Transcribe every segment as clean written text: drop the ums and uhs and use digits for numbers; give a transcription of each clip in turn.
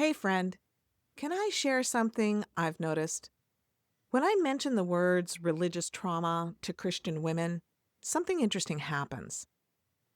Hey friend, can I share something I've noticed? When I mention the words religious trauma to Christian women, something interesting happens.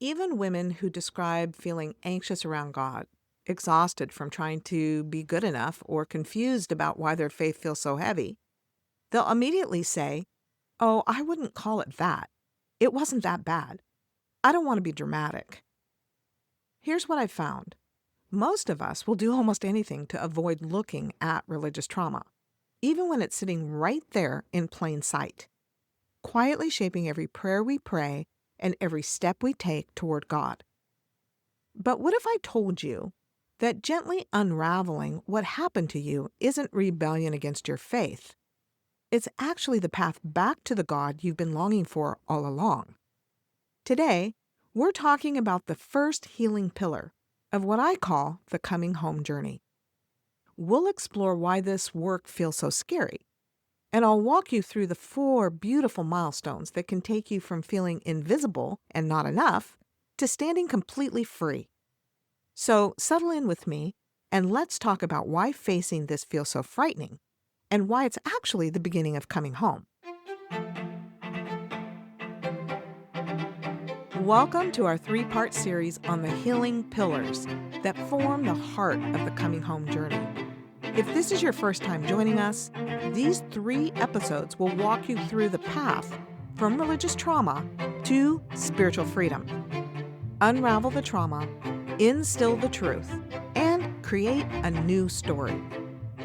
Even women who describe feeling anxious around God, exhausted from trying to be good enough, or confused about why their faith feels so heavy, they'll immediately say, "Oh, I wouldn't call it that. It wasn't that bad. I don't want to be dramatic." Here's what I've found. Most of us will do almost anything to avoid looking at religious trauma, even when it's sitting right there in plain sight, quietly shaping every prayer we pray and every step we take toward God. But what if I told you that gently unraveling what happened to you isn't rebellion against your faith? It's actually the path back to the God you've been longing for all along. Today, we're talking about the first healing pillar of what I call the coming home journey. We'll explore why this work feels so scary, and I'll walk you through the 4 beautiful milestones that can take you from feeling invisible and not enough to standing completely free. So settle in with me, and let's talk about why facing this feels so frightening and why it's actually the beginning of coming home. Welcome to our 3-part series on the healing pillars that form the heart of the coming home journey. If this is your first time joining us, these 3 episodes will walk you through the path from religious trauma to spiritual freedom. Unravel the trauma, instill the truth, and create a new story.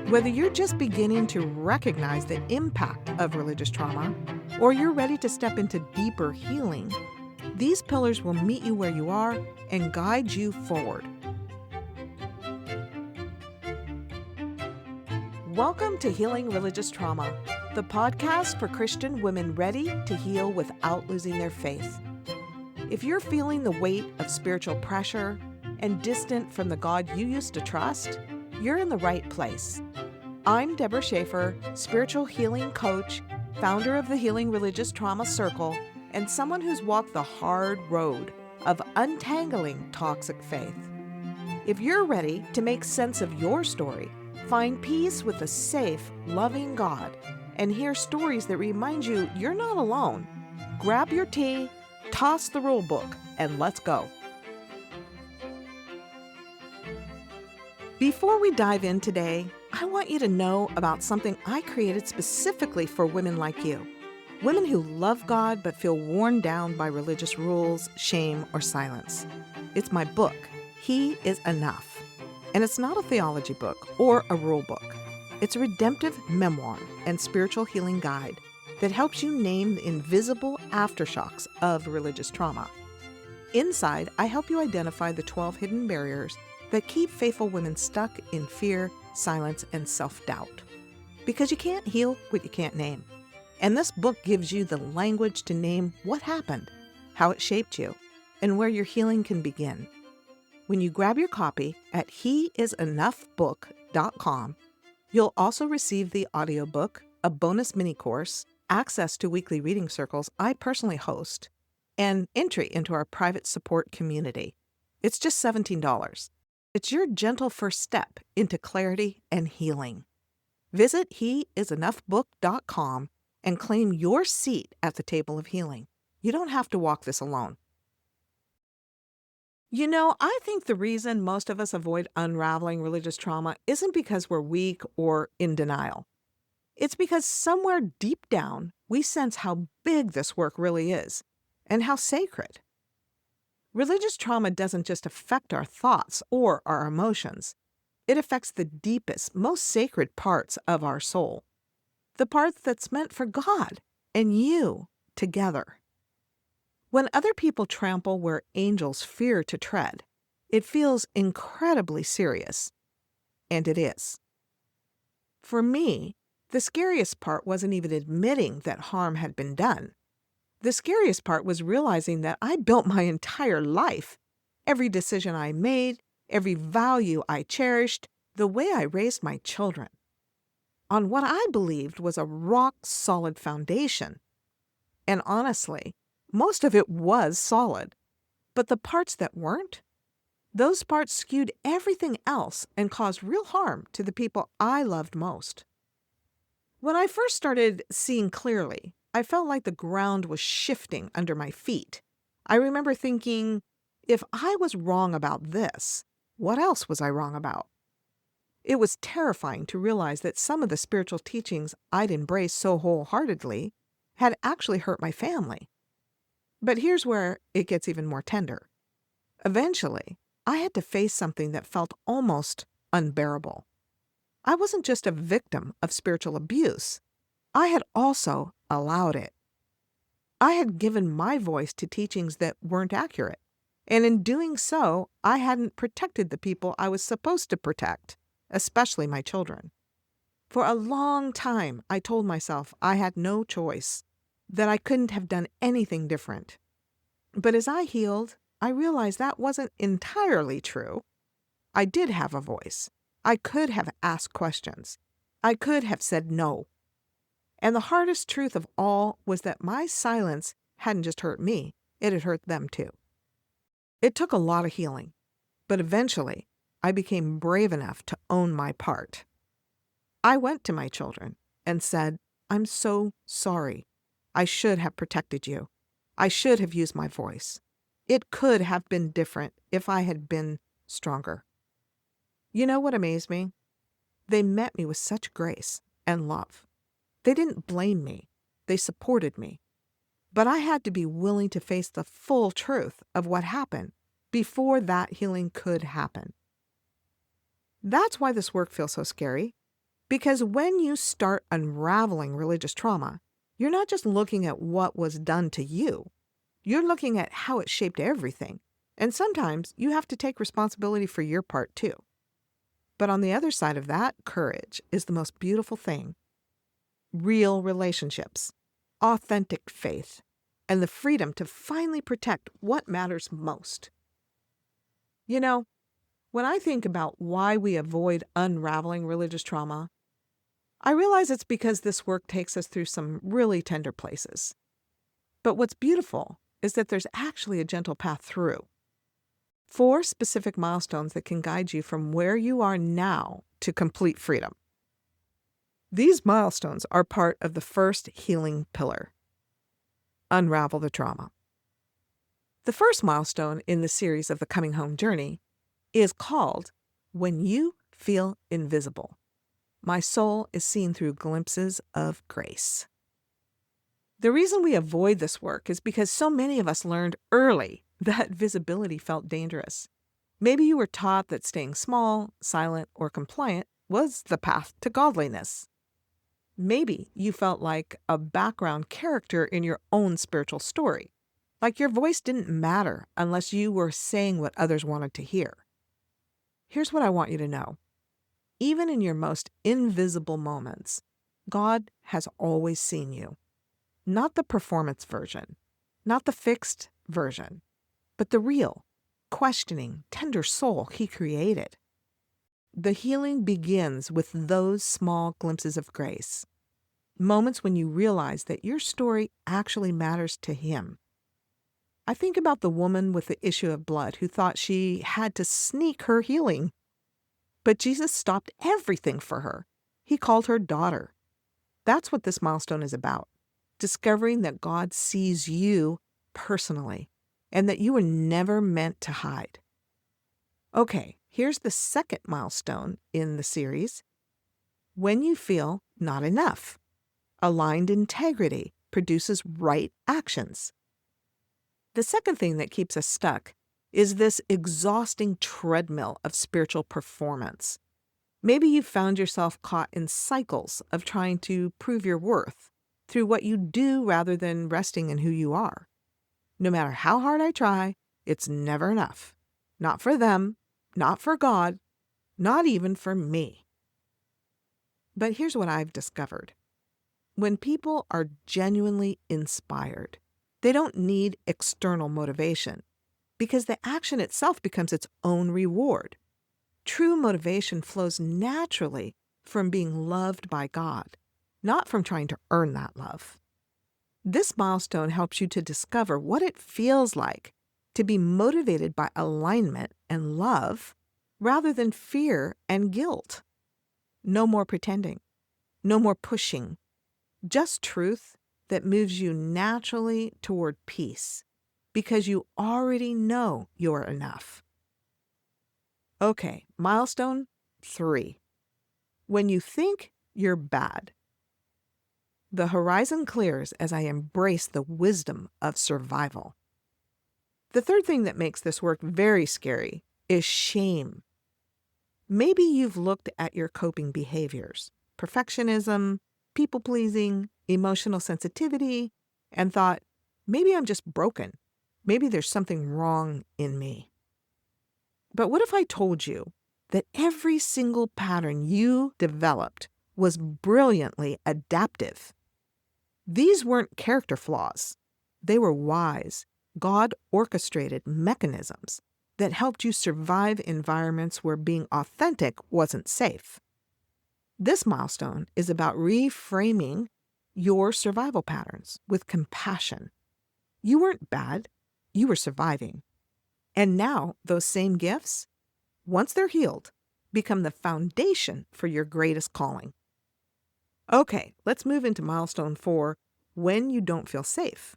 Whether you're just beginning to recognize the impact of religious trauma, or you're ready to step into deeper healing, these pillars will meet you where you are and guide you forward. Welcome to Healing Religious Trauma, the podcast for Christian women ready to heal without losing their faith. If you're feeling the weight of spiritual pressure and distant from the God you used to trust, you're in the right place. I'm Debra, spiritual healing coach, founder of the Healing Religious Trauma Circle, and someone who's walked the hard road of untangling toxic faith. If you're ready to make sense of your story, find peace with a safe, loving God, and hear stories that remind you you're not alone, grab your tea, toss the rule book, and let's go. Before we dive in today, I want you to know about something I created specifically for women like you. Women who love God but feel worn down by religious rules, shame, or silence. It's my book, He is Enough. And it's not a theology book or a rule book. It's a redemptive memoir and spiritual healing guide that helps you name the invisible aftershocks of religious trauma. Inside, I help you identify the 12 hidden barriers that keep faithful women stuck in fear, silence, and self-doubt. Because you can't heal what you can't name. And this book gives you the language to name what happened, how it shaped you, and where your healing can begin. When you grab your copy at heisenoughbook.com, you'll also receive the audiobook, a bonus mini course, access to weekly reading circles I personally host, and entry into our private support community. It's just $17. It's your gentle first step into clarity and healing. Visit heisenoughbook.com and claim your seat at the table of healing. You don't have to walk this alone. You know, I think the reason most of us avoid unraveling religious trauma isn't because we're weak or in denial. It's because somewhere deep down, we sense how big this work really is and how sacred. Religious trauma doesn't just affect our thoughts or our emotions. It affects the deepest, most sacred parts of our soul. The part that's meant for God and you together. When other people trample where angels fear to tread, it feels incredibly serious. And it is. For me, the scariest part wasn't even admitting that harm had been done. The scariest part was realizing that I built my entire life, every decision I made, every value I cherished, the way I raised my children, on what I believed was a rock-solid foundation. And honestly, most of it was solid. But the parts that weren't, Those parts skewed everything else and caused real harm to the people I loved most. When I first started seeing clearly, I felt like the ground was shifting under my feet. I remember thinking, if I was wrong about this, what else was I wrong about? It was terrifying to realize that some of the spiritual teachings I'd embraced so wholeheartedly had actually hurt my family. But here's where it gets even more tender. Eventually, I had to face something that felt almost unbearable. I wasn't just a victim of spiritual abuse. I had also allowed it. I had given my voice to teachings that weren't accurate. And in doing so, I hadn't protected the people I was supposed to protect, especially my children. For a long time, I told myself I had no choice, that I couldn't have done anything different. But as I healed, I realized that wasn't entirely true. I did have a voice. I could have asked questions. I could have said no. And the hardest truth of all was that my silence hadn't just hurt me, it had hurt them too. It took a lot of healing, but eventually I became brave enough to own my part. I went to my children and said, "I'm so sorry. I should have protected you. I should have used my voice. It could have been different if I had been stronger." You know what amazed me? They met me with such grace and love. They didn't blame me. They supported me. But I had to be willing to face the full truth of what happened before that healing could happen. That's why this work feels so scary. Because when you start unraveling religious trauma, you're not just looking at what was done to you. You're looking at how it shaped everything. And sometimes you have to take responsibility for your part too. But on the other side of that, courage is the most beautiful thing. Real relationships, authentic faith, and the freedom to finally protect what matters most. You know, when I think about why we avoid unraveling religious trauma, I realize it's because this work takes us through some really tender places. But what's beautiful is that there's actually a gentle path through. 4 specific milestones that can guide you from where you are now to complete freedom. These milestones are part of the first healing pillar. Unravel the trauma. The first milestone in the series of the Coming Home journey is called When You Feel Invisible. My soul is seen through glimpses of grace. The reason we avoid this work is because so many of us learned early that visibility felt dangerous. Maybe you were taught that staying small, silent, or compliant was the path to godliness. Maybe you felt like a background character in your own spiritual story, like your voice didn't matter unless you were saying what others wanted to hear. Here's what I want you to know. Even in your most invisible moments, God has always seen you. Not the performance version, not the fixed version, but the real, questioning, tender soul He created. The healing begins with those small glimpses of grace, moments when you realize that your story actually matters to Him. I think about the woman with the issue of blood who thought she had to sneak her healing. But Jesus stopped everything for her. He called her daughter. That's what this milestone is about, discovering that God sees you personally and that you were never meant to hide. Okay, here's the second milestone in the series. When you feel not enough. Aligned integrity produces right actions. The second thing that keeps us stuck is this exhausting treadmill of spiritual performance. Maybe you found yourself caught in cycles of trying to prove your worth through what you do rather than resting in who you are. No matter how hard I try, it's never enough. Not for them, not for God, not even for me. But here's what I've discovered. When people are genuinely inspired, they don't need external motivation because the action itself becomes its own reward. True motivation flows naturally from being loved by God, not from trying to earn that love. This milestone helps you to discover what it feels like to be motivated by alignment and love rather than fear and guilt. No more pretending. No more pushing. Just truth that moves you naturally toward peace because you already know you're enough. Okay, milestone 3. When you think you're bad. The horizon clears as I embrace the wisdom of survival. The third thing that makes this work very scary is shame. Maybe you've looked at your coping behaviors, perfectionism, people-pleasing, emotional sensitivity, and thought, maybe I'm just broken. Maybe there's something wrong in me. But what if I told you that every single pattern you developed was brilliantly adaptive? These weren't character flaws. They were wise, God-orchestrated mechanisms that helped you survive environments where being authentic wasn't safe. This milestone is about reframing your survival patterns with compassion. You weren't bad, you were surviving. And now those same gifts, once they're healed, become the foundation for your greatest calling. Okay, let's move into milestone 4, when you don't feel safe.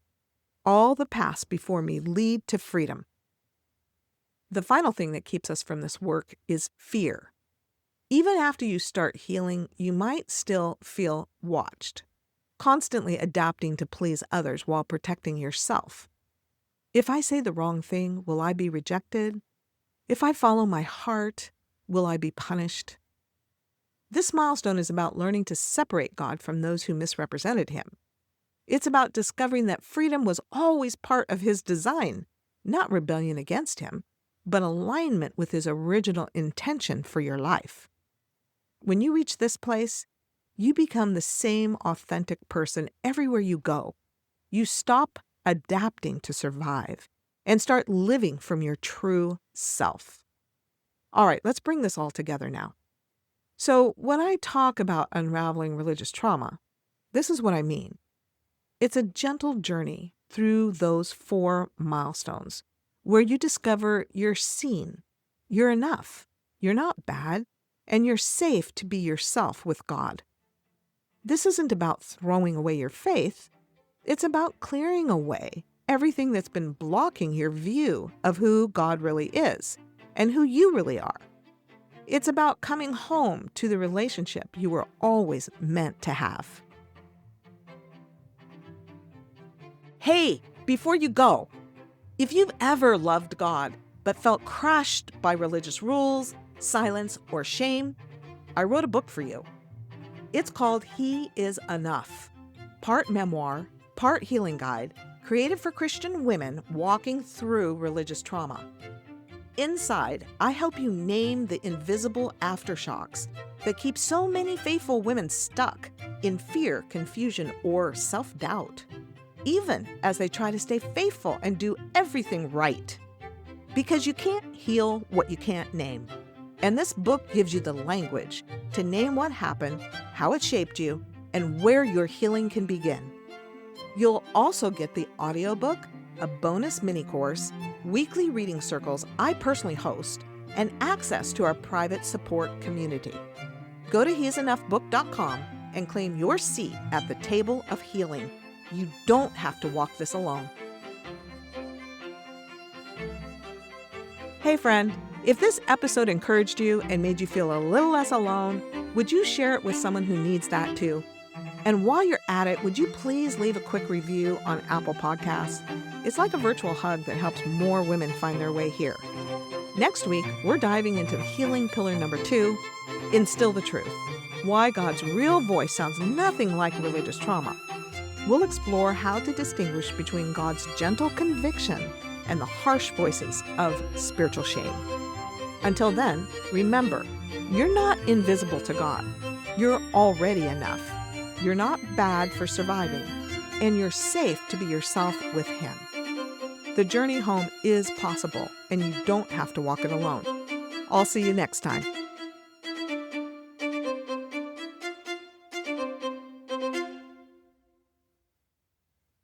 All the paths before me lead to freedom. The final thing that keeps us from this work is fear. Even after you start healing, you might still feel watched, constantly adapting to please others while protecting yourself. If I say the wrong thing, will I be rejected? If I follow my heart, will I be punished? This milestone is about learning to separate God from those who misrepresented him. It's about discovering that freedom was always part of his design, not rebellion against him, but alignment with his original intention for your life. When you reach this place, you become the same authentic person everywhere you go. You stop adapting to survive and start living from your true self. All right, let's bring this all together now. So when I talk about unraveling religious trauma, this is what I mean. It's a gentle journey through those 4 milestones where you discover you're seen, you're enough, you're not bad, and you're safe to be yourself with God. This isn't about throwing away your faith. It's about clearing away everything that's been blocking your view of who God really is and who you really are. It's about coming home to the relationship you were always meant to have. Hey, before you go, if you've ever loved God but felt crushed by religious rules, silence, or shame, I wrote a book for you. It's called He Is Enough, part memoir, part healing guide, created for Christian women walking through religious trauma. Inside, I help you name the invisible aftershocks that keep so many faithful women stuck in fear, confusion, or self-doubt, even as they try to stay faithful and do everything right. Because you can't heal what you can't name. And this book gives you the language to name what happened, how it shaped you, and where your healing can begin. You'll also get the audiobook, a bonus mini course, weekly reading circles I personally host, and access to our private support community. Go to heisenoughbook.com and claim your seat at the table of healing. You don't have to walk this alone. Hey friend, if this episode encouraged you and made you feel a little less alone, would you share it with someone who needs that too? And while you're at it, would you please leave a quick review on Apple Podcasts? It's like a virtual hug that helps more women find their way here. Next week, we're diving into healing pillar number 2, Instill the Truth. Why God's real voice sounds nothing like religious trauma. We'll explore how to distinguish between God's gentle conviction and the harsh voices of spiritual shame. Until then, remember, you're not invisible to God. You're already enough. You're not bad for surviving, and you're safe to be yourself with Him. The journey home is possible, and you don't have to walk it alone. I'll see you next time.